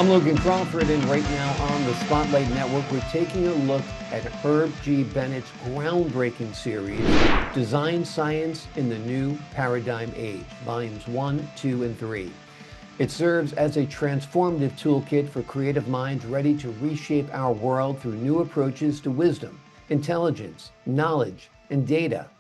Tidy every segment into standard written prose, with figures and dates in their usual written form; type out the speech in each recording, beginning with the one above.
I'm Logan Crawford, and right now on the Spotlight Network, we're taking a look at Herb G. Bennett's groundbreaking series, Design Science in the New Paradigm Age, Volumes 1, 2, and 3. It serves as a transformative toolkit for creative minds ready to reshape our world through new approaches to wisdom, intelligence, knowledge, and data.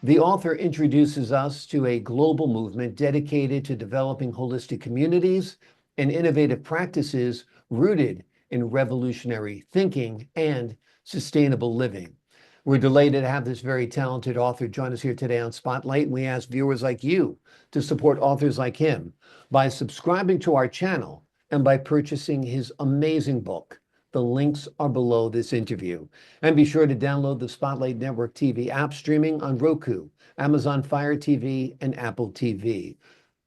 The author introduces us to a global movement dedicated to developing holistic communities and innovative practices rooted in revolutionary thinking and sustainable living. We're delighted to have this very talented author join us here today on Spotlight, and we ask viewers like you to support authors like him by subscribing to our channel and by purchasing his amazing book. The links are below this interview. And be sure to download the Spotlight Network TV app streaming on Roku, Amazon Fire TV, and Apple TV.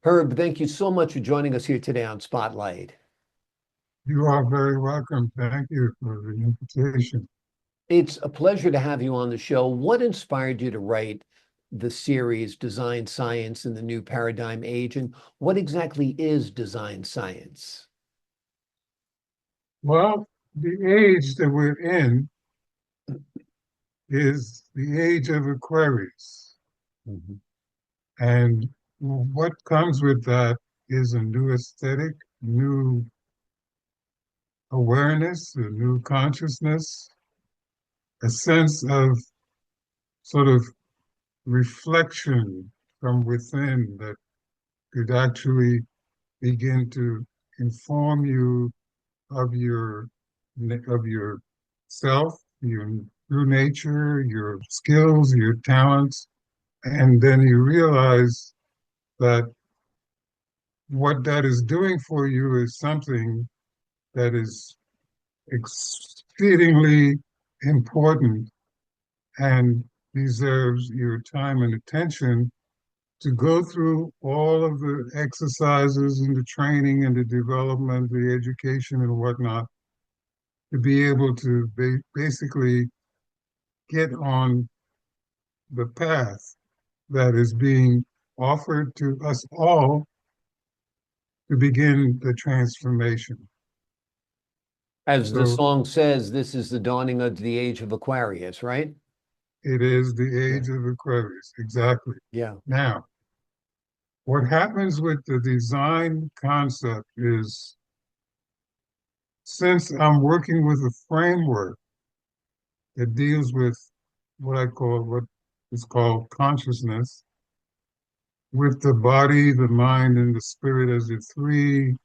Herb, thank you so much for joining us here today on Spotlight. You are very welcome. Thank you for the invitation. It's a pleasure to have you on the show. What inspired you to write the series Design Science in the New Paradigm Age, and what exactly is design science? Well, the age that we're in is the age of Aquarius. Mhm. And what comes with that is a new aesthetic, new awareness, a new consciousness, a sense of sort of reflection from within that could actually begin to inform you of your self, your true nature, your skills, your talents, and then you realize that what that is doing for you is something that is exceedingly important and deserves your time and attention to go through all of the exercises and the training and the development, the education and whatnot, to be able to basically get on the path that is being offered to us all to begin the transformation. As the So song says, this is the dawning of the age of Aquarius, right? it is the Yeah. age of Aquarius, exactly. Yeah. Now, what happens with the design concept is since I'm working with a framework that deals with what is called consciousness, with the body, the mind, and the spirit as the three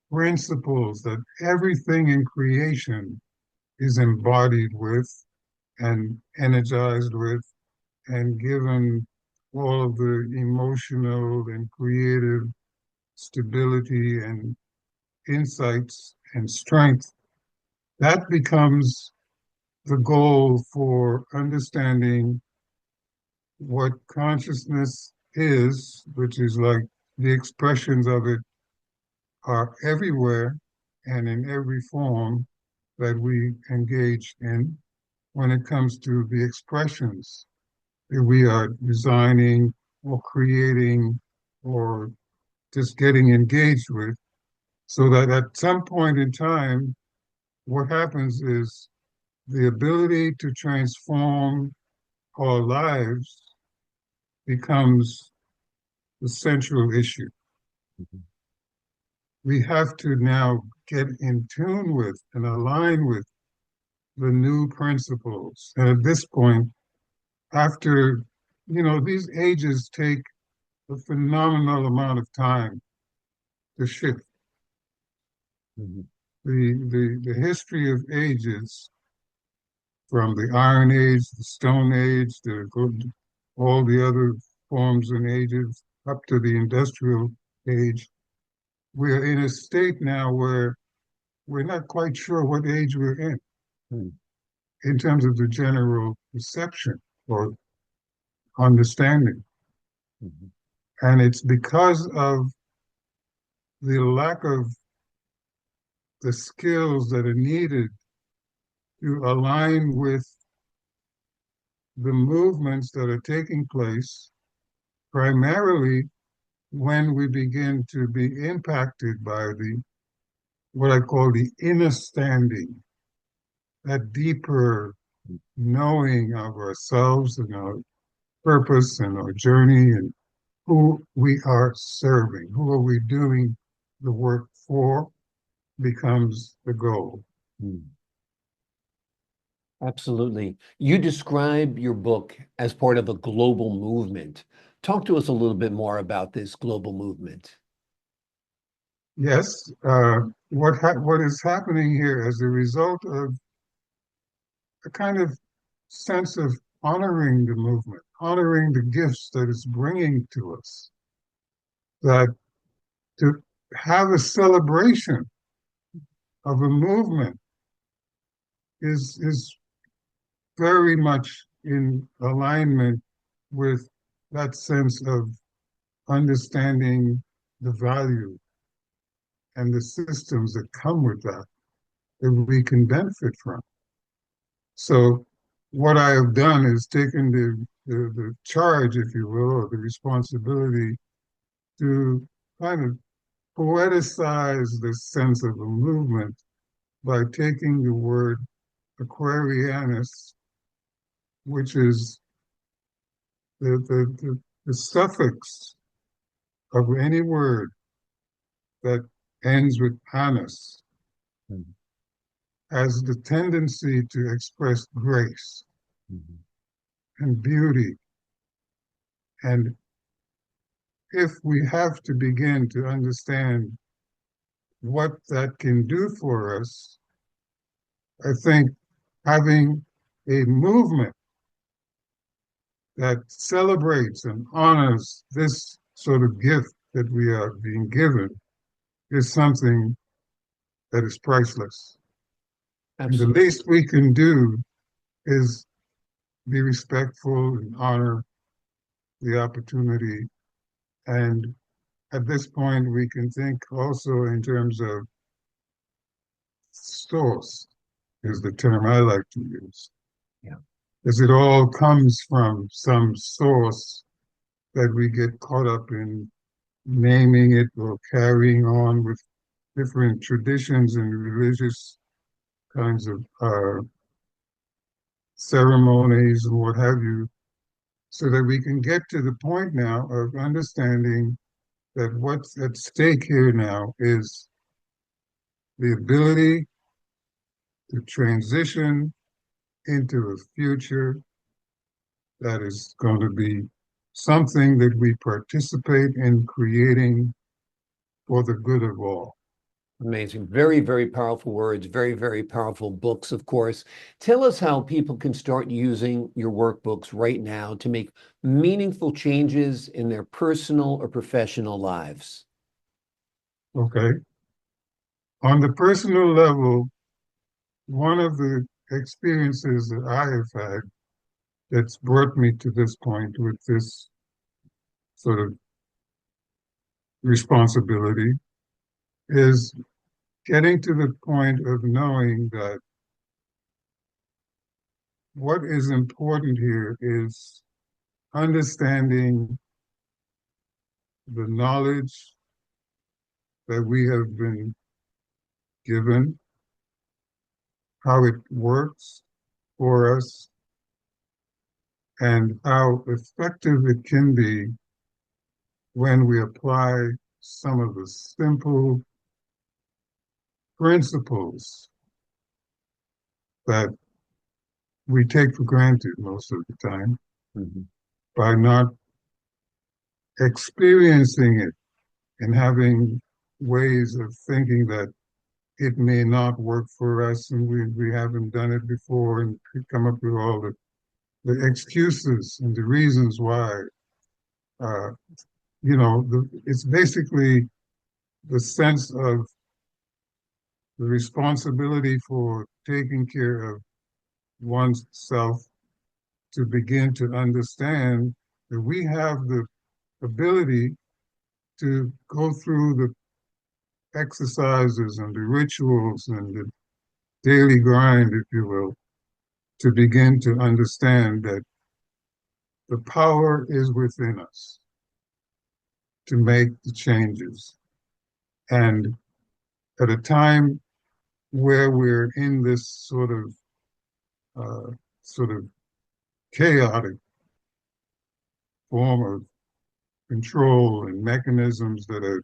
principles that everything in creation is embodied with and energized with and given all of the emotional and creative stability and insights and strength. That becomes the goal for understanding what consciousness is, which is like the expressions of it are everywhere and in every form that we engage in when it comes to the expressions that we are designing or creating or just getting engaged with. So that at some point in time, what happens is the ability to transform our lives becomes the central issue. Mhm. We have to now get in tune with and align with the new principles. And at this point, after, these ages take a phenomenal amount of time to shift. Mhm. The history of ages, from the Iron Age, the Stone Age, all the other forms and ages up to the Industrial Age, we're in a state now where we're not quite sure what age we're Mhm. in terms of the general perception or understanding. Mhm. And it's because of the lack of the skills that are needed to align with the movements that are taking place, primarily when we begin to be impacted by the what I call the inner standing, that deeper knowing of ourselves and our purpose and our journey and who we are serving, who are we doing the work for becomes the goal. Hmm. Absolutely. You describe your book as part of a global movement. Talk to us a little bit more about this global movement. Yes, what is happening here as a result of a kind of sense of honoring the movement, honoring the gifts that it's bringing to us, that to have a celebration of a movement is very much in alignment with that sense of understanding the value and the systems that come with that that we can benefit from. So what I have done is taken the charge, if you will, or the responsibility to kind of poeticize the sense of a movement by taking the word Aquarianus, which is the suffix of any word that ends with anus, Mhm. has the tendency to express grace Mhm. and beauty. And if we have to begin to understand what that can do for us, I think having a movement that celebrates and honors this sort of gift that we are being given is something that is priceless. And the Absolutely. least we can do is be respectful and honor the opportunity. And at this point, we can think also in terms of source, is the term I like to use, Yeah. as it all comes from some source that we get caught up in naming it or carrying on with different traditions and religious kinds of ceremonies and what have you, so that we can get to the point now of understanding that what's at stake here now is the ability to transition into a future that is going to be something that we participate in creating for the good of all. Amazing. Very, very powerful words, very, very powerful books, of course. Tell us how people can start using your workbooks right now to make meaningful changes in their personal or professional lives. Okay. On the personal level, one of the experiences that I have had that's brought me to this point with this sort of responsibility is getting to the point of knowing that what is important here is understanding the knowledge that we have been given, how it works for us, and how effective it can be when we apply some of the simple principles that we take for granted most of the time Mhm. by not experiencing it and having ways of thinking that it may not work for us and we haven't done it before and come up with all the excuses and the reasons why. Uh, it's basically the sense of the responsibility for taking care of oneself to begin to understand that we have the ability to go through the exercises and the rituals and the daily grind, if you will, to begin to understand that the power is within us to make the changes. And at a time where we're in this sort of chaotic form of control and mechanisms that are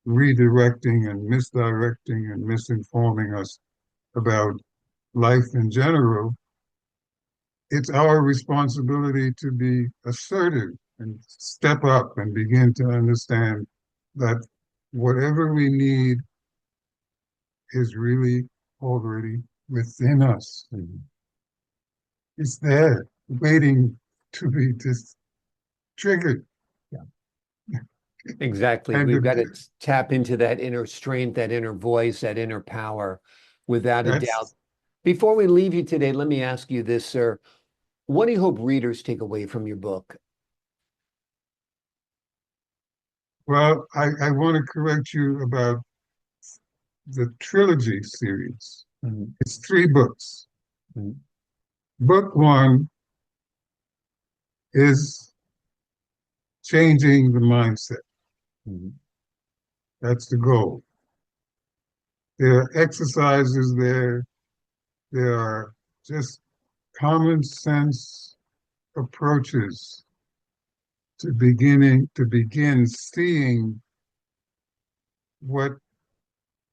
redirecting and misdirecting and misinforming us about life in general, it's our responsibility to be assertive and step up and begin to understand that whatever we need is really already within us. Mhm. It's there, waiting to be just triggered. Yeah, exactly. And We've got to tap into that inner strength, that inner voice, that inner power, without a doubt. that's, Before we leave you today, let me ask you this, sir. What do you hope readers take away from your book? well, I want to correct you about the trilogy series. Mhm. It's 3 books. Mhm. Book one is changing the mindset. Mhm. That's the goal. There are exercises there. There are just common sense approaches to begin seeing what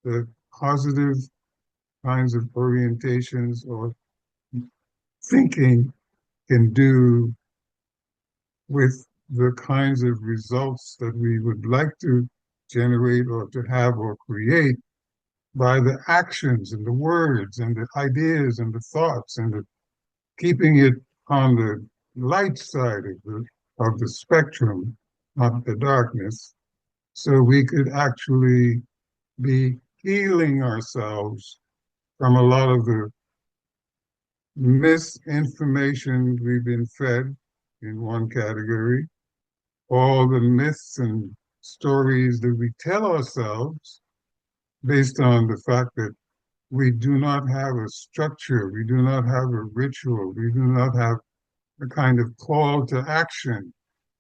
the positive kinds of orientations or thinking can do with the kinds of results that we would like to generate or to have or create by the actions and the words and the ideas and the thoughts and the keeping it on the light side of the spectrum, not the darkness, so we could actually be healing ourselves from a lot of the misinformation we've been fed in one category, all the myths and stories that we tell ourselves based on the fact that we do not have a structure, we do not have a ritual, we do not have a kind of call to action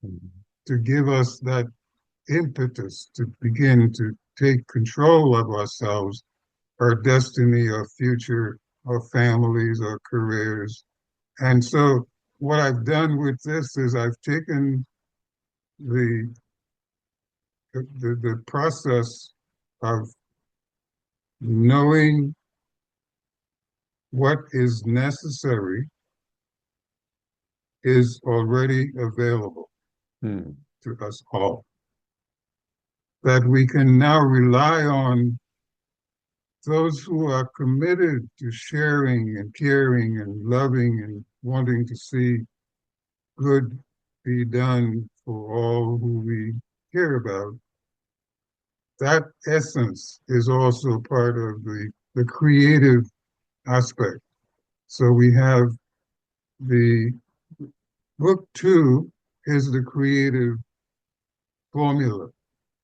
Mhm. to give us that impetus to begin to take control of ourselves, our destiny, our future, our families, our careers. And so what I've done with this is I've taken the the process of knowing what is necessary is already available Mhm. to us all. That we can now rely on those who are committed to sharing and caring and loving and wanting to see good be done for all who we care about. That essence is also part of the creative aspect. So we have the book two is the creative formula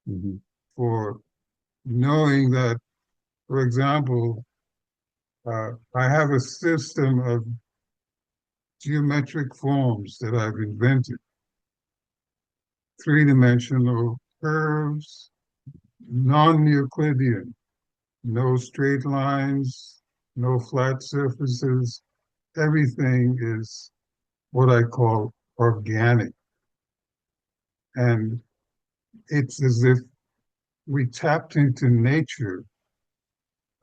Mhm. for knowing that, for example, I have a system of geometric forms that I've invented, 3-dimensional curves, non-Euclidean, no straight lines, no flat surfaces. Everything is what I call organic. And it's as if we tapped into nature,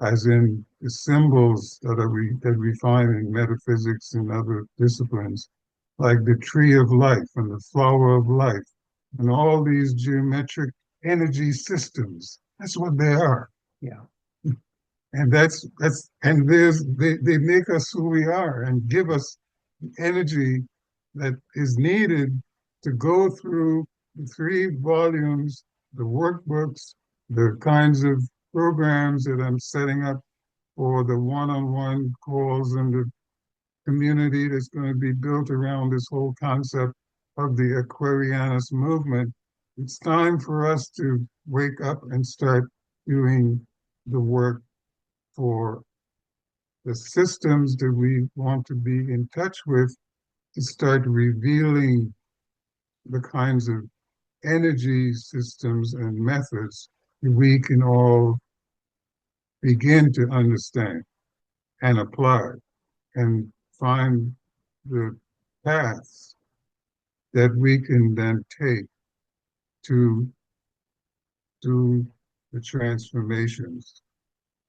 as in the symbols that we find in metaphysics and other disciplines, like the tree of life and the flower of life, and all these geometric energy systems. That's what they are. Yeah. And they make us who we are and give us the energy that is needed to go through the 3 volumes, the workbooks, the kinds of programs that I'm setting up for the one-on-one calls and the community that's going to be built around this whole concept of the Aquarianus movement. It's time for us to wake up and start doing the work for the systems that we want to be in touch with, to start revealing the kinds of energy systems and methods that we can all begin to understand and apply and find the paths that we can then take to do the transformations.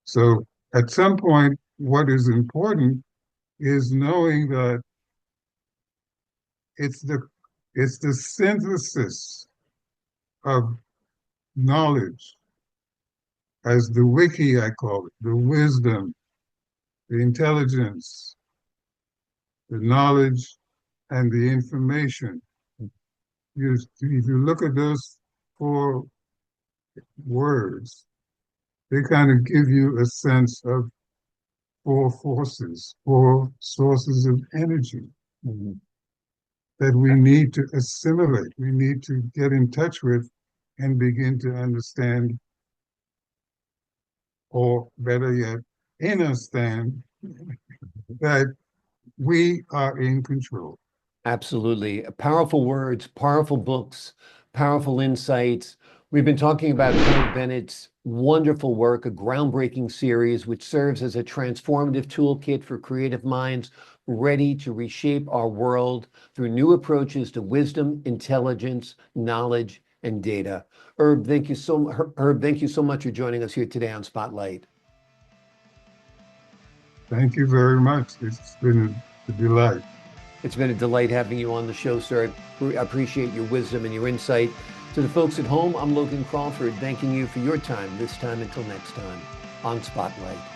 So at some point, what is important is knowing that it's the it's the synthesis of knowledge, as the WIKI I call it, the wisdom, the intelligence, the knowledge, and the information. If you look at those four words, they kind of give you a sense of four forces, four sources of energy that we need to assimilate, we need to get in touch with and begin to understand, or better yet, understand that we are in control. Absolutely. Powerful words, powerful books, powerful insights. We've been talking about Herb Bennett's wonderful work, a groundbreaking series which serves as a transformative toolkit for creative minds ready to reshape our world through new approaches to wisdom, intelligence, knowledge, and data. Herb, thank you so much for joining us here today on Spotlight. Thank you very much. It's been a delight. It's been a delight having you on the show, sir. I appreciate your wisdom and your insight. To the folks at home, I'm Logan Crawford, thanking you for your time this time until next time on Spotlight.